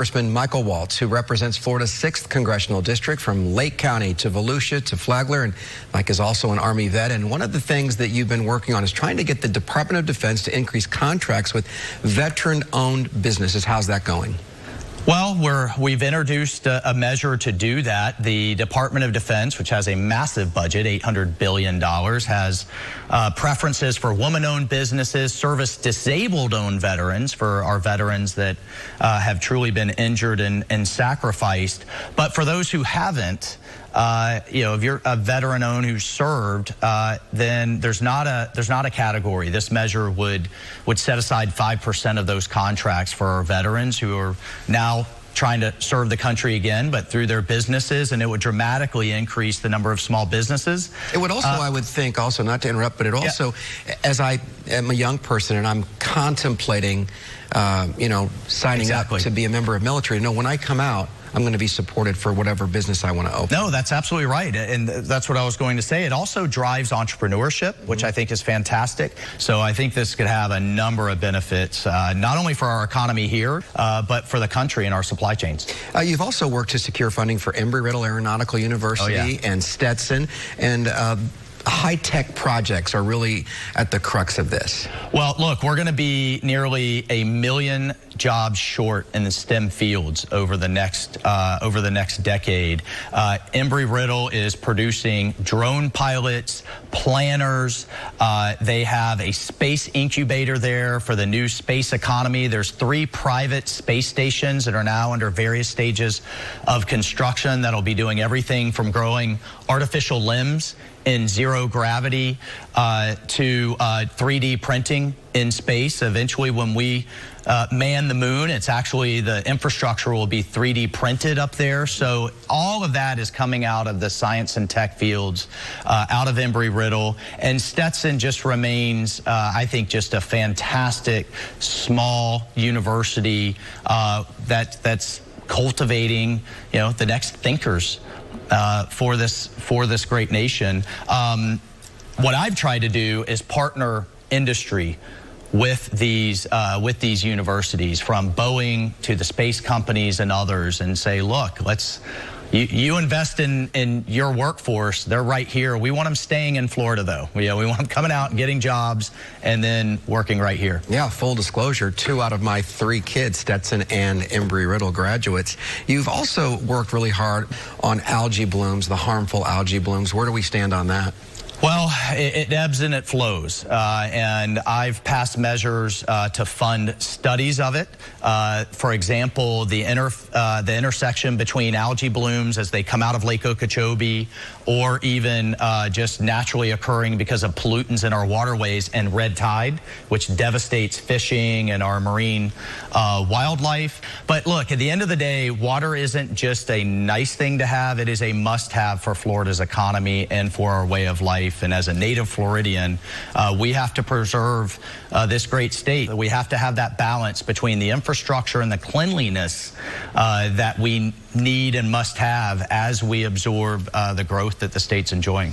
Congressman Michael Waltz, who represents Florida's 6th Congressional District from Lake County to Volusia to Flagler. And Mike is also an Army vet. And one of the things that you've been working on is trying to get the Department of Defense to increase contracts with veteran-owned businesses. How's that going? Well, we've introduced a measure to do that. The Department of Defense, which has a massive budget, $800 billion, has preferences for woman-owned businesses, service-disabled-owned veterans, for our veterans that have truly been injured and sacrificed. But for those who haven't, if you're a veteran-owned who's served, then there's not a category. This measure would set aside 5% of those contracts for our veterans who are now trying to serve the country again, but through their businesses, and it would dramatically increase the number of small businesses. It would also, I would think, also, not to interrupt, but it also, as I am a young person and I'm contemplating, signing up to be a member of military, when I come out, I'm going to be supported for whatever business I want to open. No, that's absolutely right. And that's what I was going to say. It also drives entrepreneurship, which I think is fantastic. So I think this could have a number of benefits, not only for our economy here, but for the country and our supply chains. You've also worked to secure funding for Embry-Riddle Aeronautical University and Stetson. And high-tech projects are really at the crux of this. Well, look, we're going to be nearly 1 million jobs short in the STEM fields over the next decade. Embry-Riddle is producing drone pilots, planners. They have a space incubator there for the new space economy. There's 3 private space stations that are now under various stages of construction that'll be doing everything from growing artificial limbs in zero gravity to 3D printing in space. Eventually, when we man the moon, it's actually the infrastructure will be 3D printed up there. So all of that is coming out of the science and tech fields, out of Embry-Riddle. And Stetson just remains, I think, just a fantastic small university that's cultivating, the next thinkers for this great nation. What I've tried to do is partner industry with these universities, from Boeing to the space companies and others, and say, look, you invest in your workforce. They're right here. We want them staying in Florida, though. We want them coming out and getting jobs and then working right here. Yeah, full disclosure, 2 out of my 3 kids, Stetson and Embry-Riddle graduates. You've also worked really hard on algae blooms, the harmful algae blooms. Where do we stand on that? Well, it ebbs and it flows, and I've passed measures to fund studies of it. For example, the intersection between algae blooms as they come out of Lake Okeechobee, or even just naturally occurring because of pollutants in our waterways, and red tide, which devastates fishing and our marine wildlife. But look, at the end of the day, water isn't just a nice thing to have. It is a must-have for Florida's economy and for our way of life. And as a native Floridian, we have to preserve this great state. We have to have that balance between the infrastructure and the cleanliness that we need and must have as we absorb the growth that the state's enjoying.